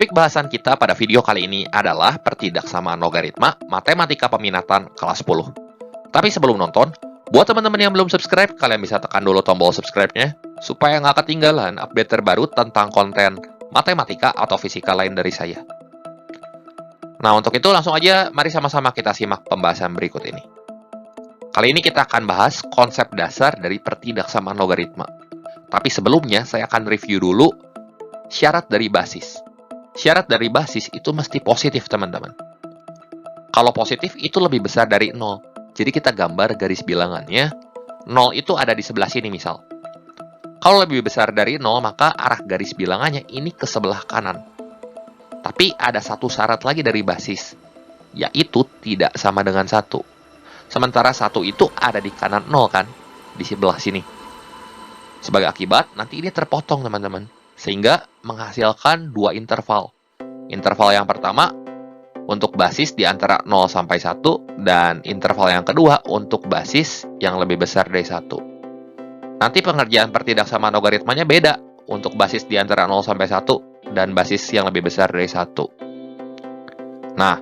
Topik bahasan kita pada video kali ini adalah pertidaksamaan logaritma matematika peminatan kelas 10. Tapi sebelum nonton, buat teman-teman yang belum subscribe, kalian bisa tekan dulu tombol subscribe-nya supaya nggak ketinggalan update terbaru tentang konten matematika atau fisika lain dari saya. Nah, untuk itu langsung aja mari sama-sama kita simak pembahasan berikut ini. Kali ini kita akan bahas konsep dasar dari pertidaksamaan logaritma. Tapi sebelumnya saya akan review dulu syarat dari basis. Syarat dari basis itu mesti positif, teman-teman. Kalau positif itu lebih besar dari 0. Jadi kita gambar garis bilangannya. 0 itu ada di sebelah sini misal. Kalau lebih besar dari 0, maka arah garis bilangannya ini ke sebelah kanan. Tapi ada satu syarat lagi dari basis, yaitu tidak sama dengan 1. Sementara 1 itu ada di kanan 0 kan, di sebelah sini. Sebagai akibat, nanti ini terpotong, teman-teman. Sehingga menghasilkan dua interval. Interval yang pertama untuk basis di antara 0 sampai 1, dan interval yang kedua untuk basis yang lebih besar dari 1. Nanti pengerjaan pertidaksamaan logaritmanya beda untuk basis di antara 0 sampai 1 dan basis yang lebih besar dari 1. Nah,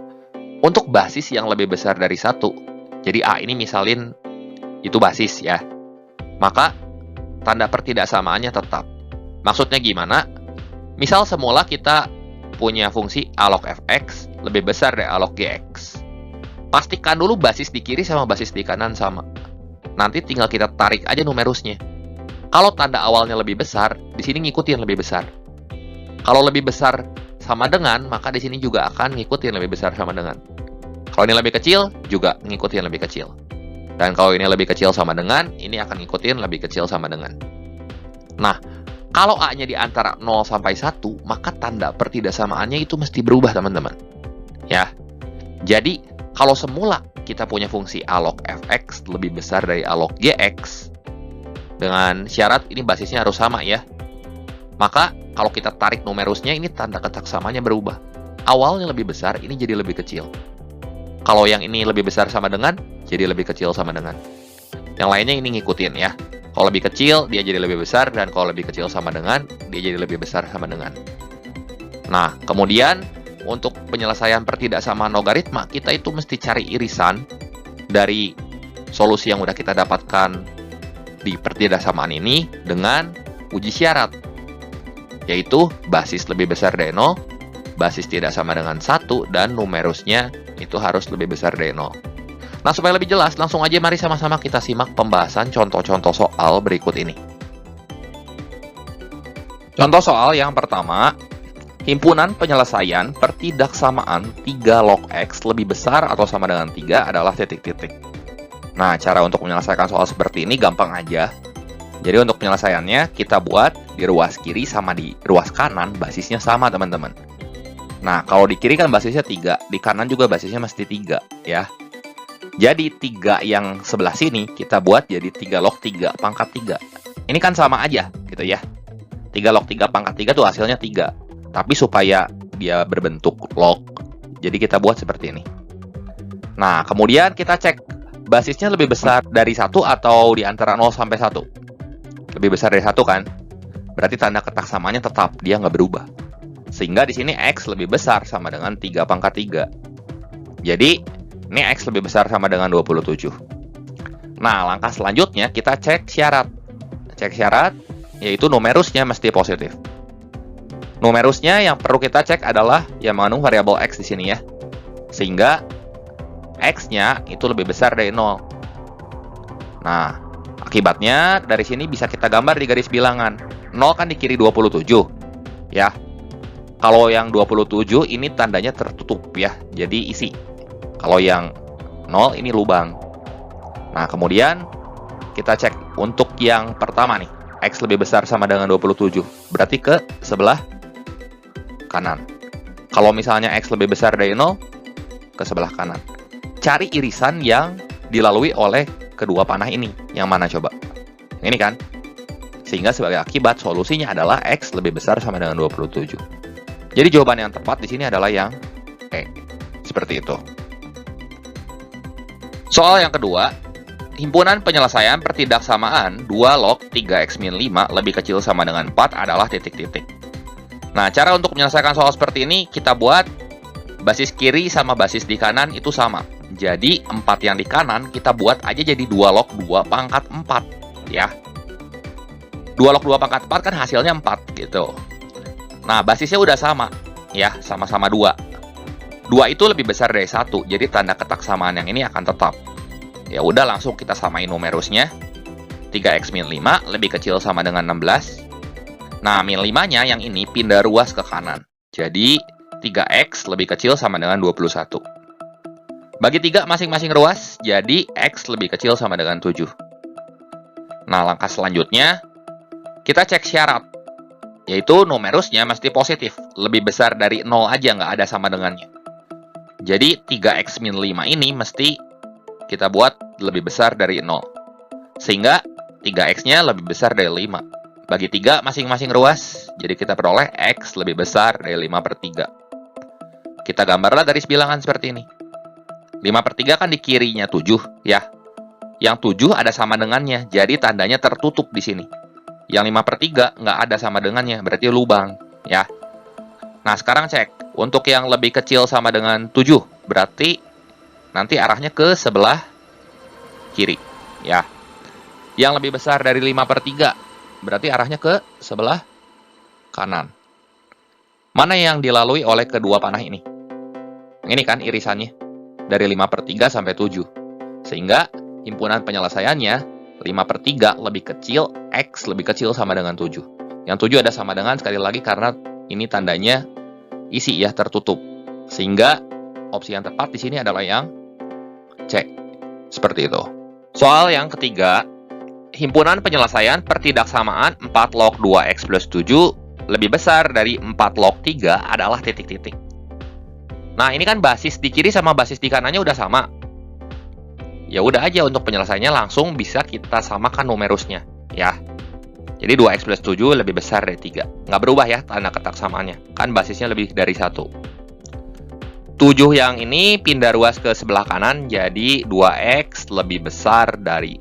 untuk basis yang lebih besar dari 1, jadi A ini misalin itu basis ya, maka tanda pertidaksamaannya tetap. Maksudnya gimana? Misal semula kita punya fungsi A log fx lebih besar dari A log gx. Pastikan dulu basis di kiri sama basis di kanan sama. Nanti tinggal kita tarik aja numerusnya. Kalau tanda awalnya lebih besar, di sini ngikutin lebih besar. Kalau lebih besar sama dengan, maka di sini juga akan ngikutin lebih besar sama dengan. Kalau ini lebih kecil, juga ngikutin lebih kecil. Dan kalau ini lebih kecil sama dengan, ini akan ngikutin lebih kecil sama dengan. Nah, kalau A-nya di antara 0 sampai 1, maka tanda pertidaksamaannya itu mesti berubah, teman-teman. Ya. Jadi, kalau semula kita punya fungsi A log fx lebih besar dari A log gx, dengan syarat ini basisnya harus sama ya. Maka, kalau kita tarik numerusnya, ini tanda kesaksamaannya berubah. Awalnya lebih besar, ini jadi lebih kecil. Kalau yang ini lebih besar sama dengan, jadi lebih kecil sama dengan. Yang lainnya ini ngikutin ya. Kalau lebih kecil, dia jadi lebih besar, dan kalau lebih kecil sama dengan, dia jadi lebih besar sama dengan. Nah, kemudian, untuk penyelesaian pertidaksamaan logaritma, kita itu mesti cari irisan dari solusi yang udah kita dapatkan di pertidaksamaan ini dengan uji syarat, yaitu basis lebih besar dari 0, basis tidak sama dengan 1, dan numerusnya itu harus lebih besar dari 0. Nah, supaya lebih jelas, langsung aja mari sama-sama kita simak pembahasan contoh-contoh soal berikut ini. Contoh soal yang pertama, himpunan penyelesaian pertidaksamaan 3 log x lebih besar atau sama dengan 3 adalah titik-titik. Nah, cara untuk menyelesaikan soal seperti ini gampang aja. Jadi untuk penyelesaiannya, kita buat di ruas kiri sama di ruas kanan, basisnya sama, teman-teman. Nah, kalau di kiri kan basisnya 3, di kanan juga basisnya mesti 3, ya. Jadi 3 yang sebelah sini kita buat jadi 3 log 3 pangkat 3. Ini kan sama aja gitu ya. 3 log 3 pangkat 3 tuh hasilnya 3. Tapi supaya dia berbentuk log, jadi kita buat seperti ini. Nah, kemudian kita cek basisnya lebih besar dari 1 atau di antara 0 sampai 1. Lebih besar dari 1 kan? Berarti tanda ketaksamaannya tetap, dia nggak berubah. Sehingga di sini X lebih besar sama dengan 3 pangkat 3. Jadi ini X lebih besar sama dengan 27. Nah, langkah selanjutnya kita cek syarat. Cek syarat, yaitu numerusnya mesti positif. Numerusnya yang perlu kita cek adalah yang mengandung variabel X di sini ya. Sehingga X-nya itu lebih besar dari 0. Nah, akibatnya dari sini bisa kita gambar di garis bilangan. 0 kan di kiri 27. Ya. Kalau yang 27 ini tandanya tertutup ya, jadi isi. Kalau yang 0 ini lubang. Nah, kemudian kita cek untuk yang pertama nih. X lebih besar sama dengan 27. Berarti ke sebelah kanan. Kalau misalnya X lebih besar dari 0, ke sebelah kanan. Cari irisan yang dilalui oleh kedua panah ini. Yang mana coba? Ini kan? Sehingga sebagai akibat solusinya adalah X lebih besar sama dengan 27. Jadi jawaban yang tepat di sini adalah yang E. Seperti itu. Soal yang kedua, himpunan penyelesaian pertidaksamaan 2 log 3x min 5 lebih kecil sama dengan 4 adalah titik-titik. Nah, cara untuk menyelesaikan soal seperti ini, kita buat basis kiri sama basis di kanan itu sama. Jadi, 4 yang di kanan kita buat aja jadi 2 log 2 pangkat 4, ya. 2 log 2 pangkat 4 kan hasilnya 4, gitu. Nah, basisnya udah sama, ya, sama-sama 2. 2 itu lebih besar dari 1, jadi tanda ketak samaan yang ini akan tetap. Ya udah, langsung kita samain numerusnya. 3x min 5 lebih kecil sama dengan 16. Nah, min 5-nya yang ini pindah ruas ke kanan. Jadi, 3x lebih kecil sama dengan 21. Bagi 3 masing-masing ruas, jadi x lebih kecil sama dengan 7. Nah, langkah selanjutnya, kita cek syarat. Yaitu numerusnya mesti positif. Lebih besar dari 0 aja, nggak ada sama dengannya. Jadi, 3x min 5 ini mesti kita buat lebih besar dari 0. Sehingga, 3x-nya lebih besar dari 5. Bagi 3 masing-masing ruas, jadi kita peroleh x lebih besar dari 5/3. Kita gambarlah garis bilangan seperti ini. 5/3 kan di kirinya 7, ya. Yang 7 ada sama dengannya, jadi tandanya tertutup di sini. Yang 5/3 nggak ada sama dengannya, berarti lubang, ya. Nah, sekarang cek. Untuk yang lebih kecil sama dengan 7, berarti nanti arahnya ke sebelah kiri, ya. Yang lebih besar dari 5/3, berarti arahnya ke sebelah kanan. Mana yang dilalui oleh kedua panah ini? Ini kan irisannya. Dari 5/3 sampai 7. Sehingga himpunan penyelesaiannya 5/3 lebih kecil, X lebih kecil sama dengan 7. Yang 7 ada sama dengan, sekali lagi karena ini tandanya isi ya, tertutup. Sehingga opsi yang tepat di sini adalah yang C. Seperti itu. Soal yang ketiga, himpunan penyelesaian pertidaksamaan 4 log 2x plus 7 lebih besar dari 4 log 3 adalah titik-titik. Nah, ini kan basis di kiri sama basis di kanannya udah sama. Ya udah aja, untuk penyelesaiannya langsung bisa kita samakan numerusnya, ya. Jadi 2x plus 7 lebih besar dari 3. Nggak berubah ya tanda ketak samaannya. Kan basisnya lebih dari 1. 7 yang ini pindah ruas ke sebelah kanan, jadi 2x lebih besar dari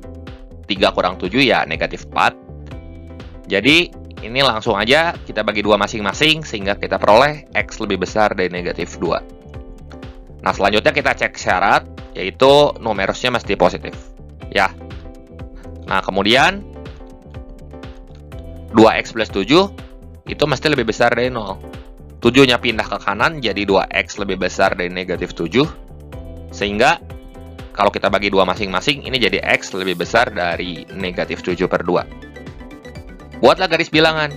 3 kurang 7 ya negatif 4. Jadi ini langsung aja kita bagi 2 masing-masing sehingga kita peroleh x lebih besar dari negatif 2. Nah, selanjutnya kita cek syarat, yaitu numerusnya mesti positif, ya. Nah, kemudian 2x plus 7 itu mesti lebih besar dari 0. 7-nya pindah ke kanan, jadi 2x lebih besar dari negatif 7. Sehingga kalau kita bagi 2 masing-masing, ini jadi x lebih besar dari negatif 7/2. Buatlah garis bilangan.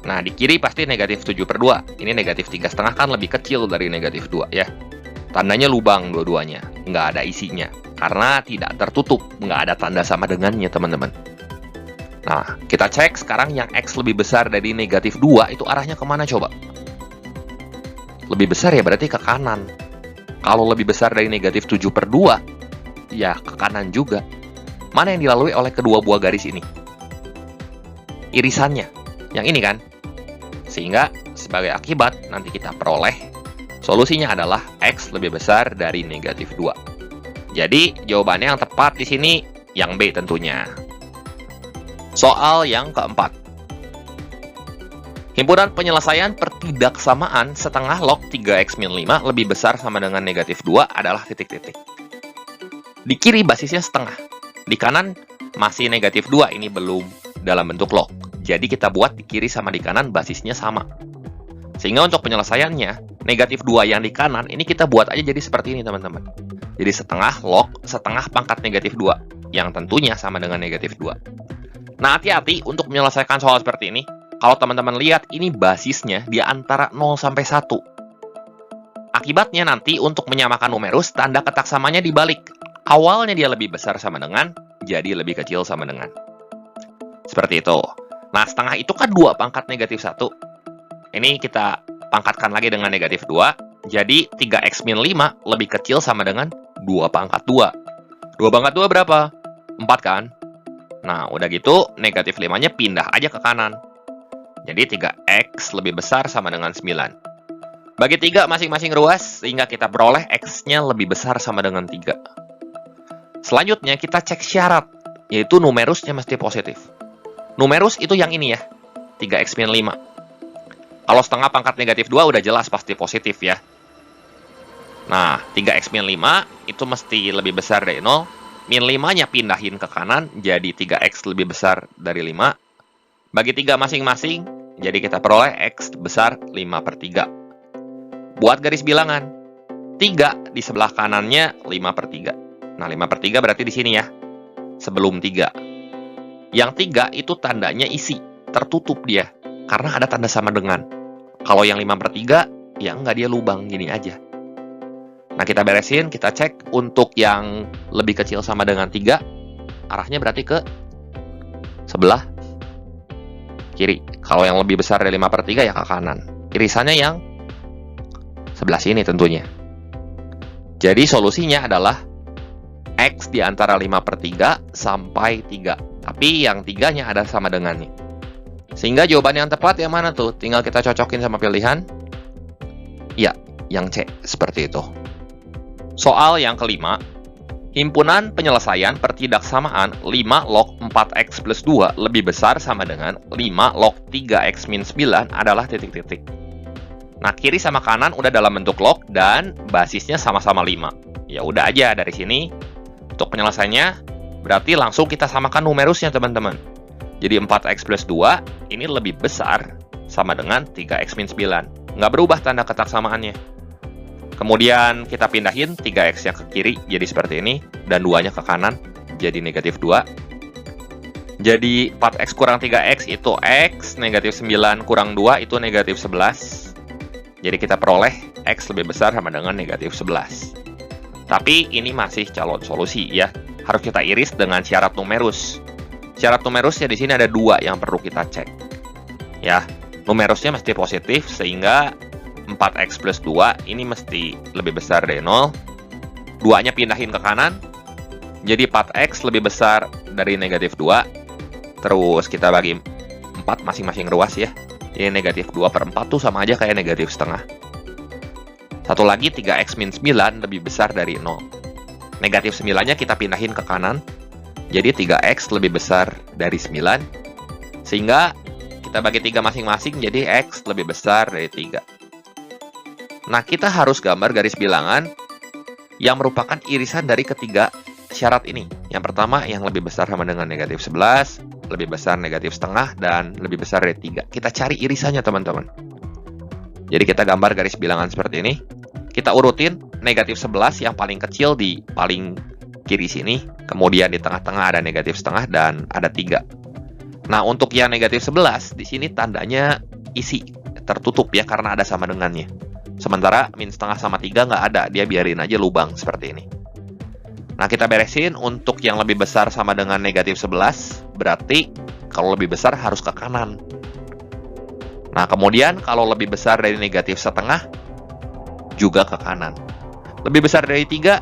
Nah, di kiri pasti negatif 7/2. Ini negatif 3,5 kan lebih kecil dari negatif 2, ya. Tandanya lubang dua-duanya, nggak ada isinya. Karena tidak tertutup, nggak ada tanda sama dengannya, teman-teman. Nah, kita cek sekarang yang x lebih besar dari negatif 2, itu arahnya kemana coba? Lebih besar ya berarti ke kanan. Kalau lebih besar dari negatif 7/2, ya ke kanan juga. Mana yang dilalui oleh kedua buah garis ini? Irisannya, yang ini kan? Sehingga sebagai akibat nanti kita peroleh solusinya adalah x lebih besar dari negatif 2. Jadi jawabannya yang tepat di sini yang B tentunya. Soal yang keempat. Himpunan penyelesaian pertidaksamaan setengah log 3x min 5 lebih besar sama dengan negatif 2 adalah titik-titik. Di kiri basisnya setengah. Di kanan masih negatif 2, ini belum dalam bentuk log. Jadi kita buat di kiri sama di kanan basisnya sama. Sehingga untuk penyelesaiannya, negatif 2 yang di kanan, ini kita buat aja jadi seperti ini teman-teman. Jadi setengah log, setengah pangkat negatif 2. Yang tentunya sama dengan negatif 2. Nah, hati-hati untuk menyelesaikan soal seperti ini. Kalau teman-teman lihat, ini basisnya di antara 0 sampai 1. Akibatnya nanti untuk menyamakan numerus, tanda ketak samanya dibalik. Awalnya dia lebih besar sama dengan, jadi lebih kecil sama dengan. Seperti itu. Nah, setengah itu kan 2 pangkat negatif 1. Ini kita pangkatkan lagi dengan negatif 2. Jadi 3x min 5 lebih kecil sama dengan 2 pangkat 2. 2 pangkat 2 berapa? 4 kan? Nah, udah gitu, negatif 5-nya pindah aja ke kanan. Jadi 3x lebih besar sama dengan 9. Bagi 3 masing-masing ruas, sehingga kita peroleh x-nya lebih besar sama dengan 3. Selanjutnya kita cek syarat, yaitu numerusnya mesti positif. Numerus itu yang ini ya, 3x min 5. Kalau setengah pangkat negatif 2 udah jelas pasti positif ya. Nah, 3x min 5 itu mesti lebih besar dari 0. Min 5-nya pindahin ke kanan, jadi 3x lebih besar dari 5. Bagi 3 masing-masing, jadi kita peroleh x besar 5/3. Buat garis bilangan, 3 di sebelah kanannya 5/3. Nah, 5/3 berarti di sini ya, sebelum 3. Yang 3 itu tandanya isi, tertutup dia, karena ada tanda sama dengan. Kalau yang 5/3, ya enggak, dia lubang gini aja. Nah, kita beresin, kita cek untuk yang lebih kecil sama dengan 3, arahnya berarti ke sebelah kiri. Kalau yang lebih besar dari 5/3 ya ke kanan. Irisannya yang sebelah sini tentunya. Jadi solusinya adalah X di antara 5/3 sampai 3. Tapi yang 3-nya ada sama dengannya. Sehingga jawaban yang tepat yang mana tuh? Tinggal kita cocokin sama pilihan. Ya, yang C, seperti itu. Soal yang kelima, himpunan penyelesaian pertidaksamaan 5 log 4x plus 2 lebih besar sama dengan 5 log 3x min 9 adalah titik-titik. Nah, kiri sama kanan udah dalam bentuk log dan basisnya sama-sama 5. Ya udah aja dari sini. Untuk penyelesaiannya, berarti langsung kita samakan numerusnya teman-teman. Jadi 4x plus 2 ini lebih besar sama dengan 3x min 9. Nggak berubah tanda ketaksamaannya. Kemudian kita pindahin 3x yang ke kiri jadi seperti ini, dan 2-nya ke kanan jadi negatif 2. Jadi 4x kurang 3x itu x, negatif 9 kurang 2 itu negatif 11. Jadi kita peroleh x lebih besar sama dengan negatif 11. Tapi ini masih calon solusi ya, harus kita iris dengan syarat numerus. Syarat numerusnya di sini ada 2 yang perlu kita cek. Ya, numerusnya mesti positif sehingga 4x plus 2 ini mesti lebih besar dari 0. 2-nya pindahin ke kanan, jadi 4x lebih besar dari negatif 2. Terus kita bagi 4 masing-masing ruas ya. Ini negatif 2/4 tuh sama aja kayak negatif setengah. Satu lagi 3x min 9 lebih besar dari 0. Negatif 9-nya kita pindahin ke kanan, jadi 3x lebih besar dari 9. Sehingga kita bagi 3 masing-masing, jadi x lebih besar dari 3. Nah, kita harus gambar garis bilangan yang merupakan irisan dari ketiga syarat ini. Yang pertama, yang lebih besar sama dengan negatif 11, lebih besar negatif setengah, dan lebih besar dari 3. Kita cari irisannya, teman-teman. Jadi kita gambar garis bilangan seperti ini. Kita urutin negatif 11 yang paling kecil di paling kiri sini. Kemudian di tengah-tengah ada negatif setengah dan ada 3. Nah, untuk yang negatif 11, di sini tandanya isi, tertutup ya, karena ada sama dengannya. Sementara min setengah sama 3 nggak ada, dia biarin aja lubang seperti ini. Nah, kita beresin untuk yang lebih besar sama dengan negatif 11, berarti kalau lebih besar harus ke kanan. Nah, kemudian kalau lebih besar dari negatif setengah, juga ke kanan. Lebih besar dari 3,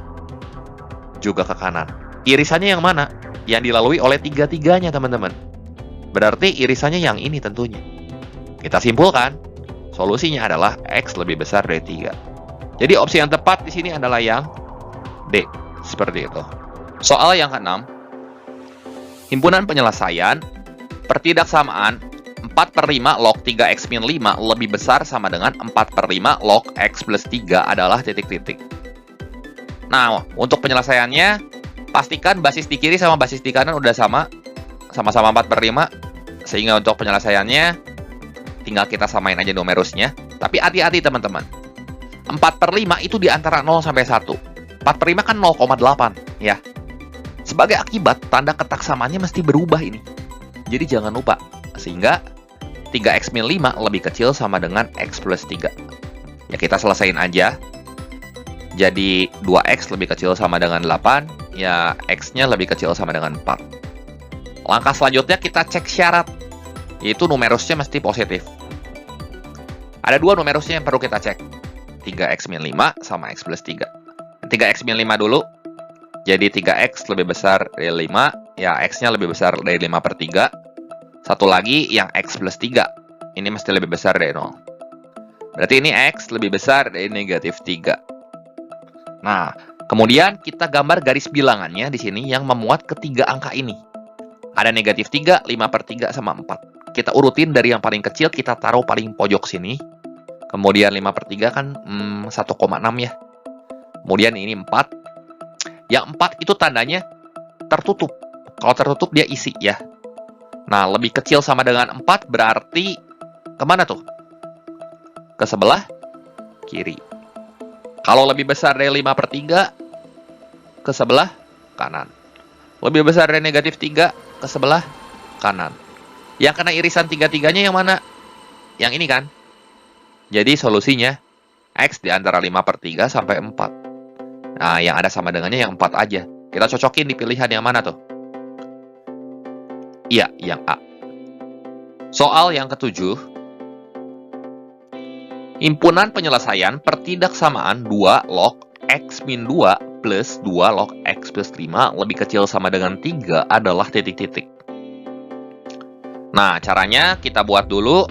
juga ke kanan. Irisannya yang mana? Yang dilalui oleh tiga-tiganya, teman-teman. Berarti irisannya yang ini tentunya. Kita simpulkan, solusinya adalah X lebih besar dari 3. Jadi opsi yang tepat di sini adalah yang D. Seperti itu. Soal yang ke-6. Himpunan penyelesaian pertidaksamaan 4/5 log 3x min 5 lebih besar sama dengan 4/5 log x plus 3 adalah titik-titik. Nah, untuk penyelesaiannya, pastikan basis di kiri sama basis di kanan udah sama-sama 4/5. Sehingga untuk penyelesaiannya, tinggal kita samain aja numerusnya. Tapi hati-hati teman-teman. 4/5 itu di antara 0 sampai 1. 4/5 kan 0,8 ya. Sebagai akibat, tanda ketaksamaannya mesti berubah ini. Jadi jangan lupa. Sehingga 3x min 5 lebih kecil sama dengan x plus 3. Ya kita selesain aja. Jadi 2x lebih kecil sama dengan 8. Ya x-nya lebih kecil sama dengan 4. Langkah selanjutnya kita cek syarat. Yaitu numerusnya mesti positif. Ada 2 numerusnya yang perlu kita cek. 3x min 5 sama x plus 3. 3x min 5 dulu. Jadi 3x lebih besar dari 5. Ya x-nya lebih besar dari 5/3. Satu lagi yang x plus 3. Ini mesti lebih besar dari 0. Berarti ini x lebih besar dari negatif 3. Nah, kemudian kita gambar garis bilangannya di sini yang memuat ketiga angka ini. Ada negatif 3, 5/3, sama 4. kita urutin dari yang paling kecil, kita taruh paling pojok sini. Kemudian 5/3 kan 1,6 ya. Kemudian ini 4. Yang 4 itu tandanya tertutup. Kalau tertutup dia isi ya. Nah, lebih kecil sama dengan 4 berarti kemana tuh? Ke sebelah kiri. Kalau lebih besar dari 5/3, ke sebelah kanan. Lebih besar dari -3, ke sebelah kanan. Yang kena irisan tiga-tiganya yang mana? Yang ini kan? Jadi solusinya, X di antara 5/3 sampai 4. Nah, yang ada sama dengannya yang 4 aja. Kita cocokin di pilihan yang mana tuh? Iya, yang A. Soal yang ke-7. Himpunan penyelesaian pertidaksamaan 2 log X min 2 plus 2 log X plus 5 lebih kecil sama dengan 3 adalah titik-titik. Nah, caranya kita buat dulu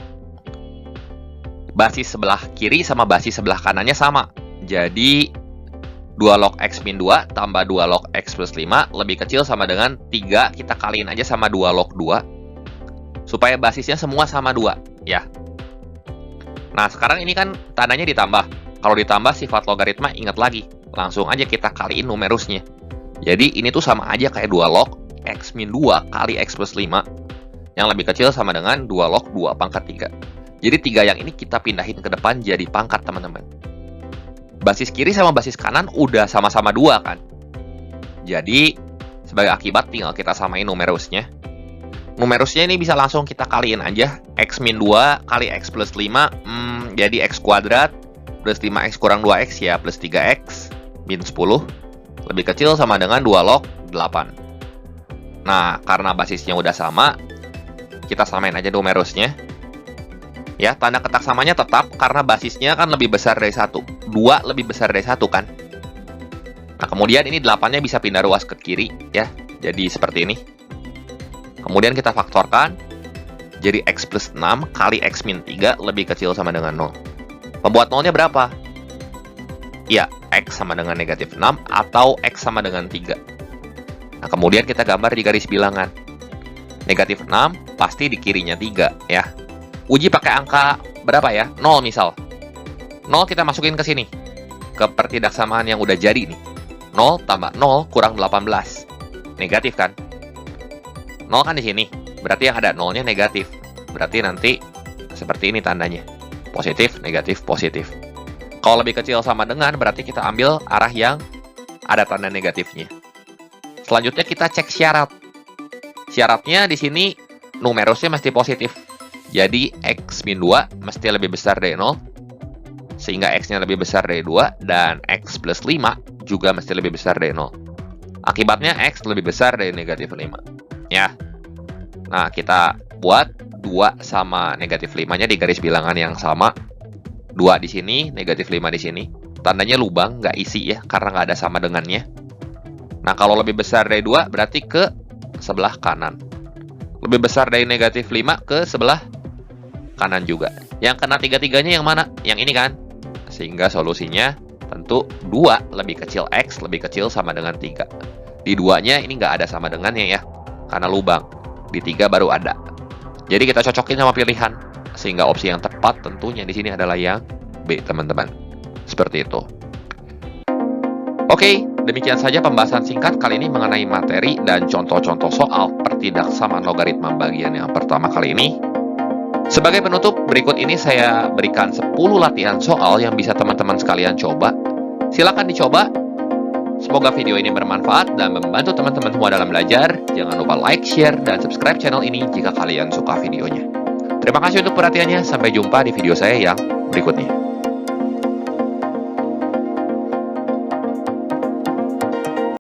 basis sebelah kiri sama basis sebelah kanannya sama. Jadi, 2 log X min 2 tambah 2 log X plus 5 lebih kecil sama dengan 3, kita kaliin aja sama 2 log 2. Supaya basisnya semua sama 2, ya. Nah, sekarang ini kan tandanya ditambah. Kalau ditambah sifat logaritma, ingat lagi. Langsung aja kita kaliin numerusnya. Jadi, ini tuh sama aja kayak 2 log X min 2 kali X plus 5. Yang lebih kecil sama dengan 2 log 2 pangkat 3. Jadi, 3 yang ini kita pindahin ke depan jadi pangkat, teman-teman. Basis kiri sama basis kanan udah sama-sama 2, kan? Jadi, sebagai akibat tinggal kita samain numerusnya. Numerusnya ini bisa langsung kita kaliin aja. X min 2 kali X plus 5, jadi X kuadrat plus 5X kurang 2X ya plus 3X min 10. Lebih kecil sama dengan 2 log 8. Nah, karena basisnya udah sama, kita samain aja numerusnya. Ya, tanda ketak samanya tetap karena basisnya kan lebih besar dari 1. 2 lebih besar dari 1 kan. Nah, kemudian ini 8-nya bisa pindah ruas ke kiri ya. Jadi seperti ini. Kemudian kita faktorkan. Jadi X plus 6 kali X min 3 lebih kecil sama dengan 0. Pembuat 0-nya berapa? Ya, X sama dengan -6 atau X sama dengan 3. Nah, kemudian kita gambar di garis bilangan. -6 pasti di kirinya 3 ya. Uji pakai angka berapa ya? 0 misal. 0 kita masukin ke sini. Ke pertidaksamaan yang udah jadi nih. 0 tambah 0 kurang 18. Negatif kan? 0 kan di sini. Berarti yang ada 0-nya negatif. Berarti nanti seperti ini tandanya. Positif, negatif, positif. Kalau lebih kecil sama dengan, berarti kita ambil arah yang ada tanda negatifnya. Selanjutnya kita cek syarat. Syaratnya di sini numerusnya mesti positif. Jadi X min 2 mesti lebih besar dari 0. Sehingga X-nya lebih besar dari 2. Dan X plus 5 juga mesti lebih besar dari 0. Akibatnya X lebih besar dari negatif 5. Ya. Nah, kita buat 2 sama negatif 5-nya di garis bilangan yang sama. 2 di sini, negatif 5 di sini. Tandanya lubang, nggak isi ya, karena nggak ada sama dengannya. Nah, kalau lebih besar dari 2, berarti ke sebelah kanan. Lebih besar dari negatif 5 ke sebelah kanan juga. Yang kena tiga-tiganya yang mana? Yang ini kan? Sehingga solusinya tentu 2 lebih kecil X, lebih kecil sama dengan 3. Di 2-nya ini nggak ada sama dengannya ya, karena lubang. Di 3 baru ada. Jadi kita cocokin sama pilihan. Sehingga opsi yang tepat tentunya di sini adalah yang B, teman-teman. Seperti itu. Oke, demikian saja pembahasan singkat kali ini mengenai materi dan contoh-contoh soal pertidaksamaan logaritma bagian yang pertama kali ini. Sebagai penutup, berikut ini saya berikan 10 latihan soal yang bisa teman-teman sekalian coba. Silakan dicoba. Semoga video ini bermanfaat dan membantu teman-teman semua dalam belajar. Jangan lupa like, share, dan subscribe channel ini jika kalian suka videonya. Terima kasih untuk perhatiannya. Sampai jumpa di video saya yang berikutnya.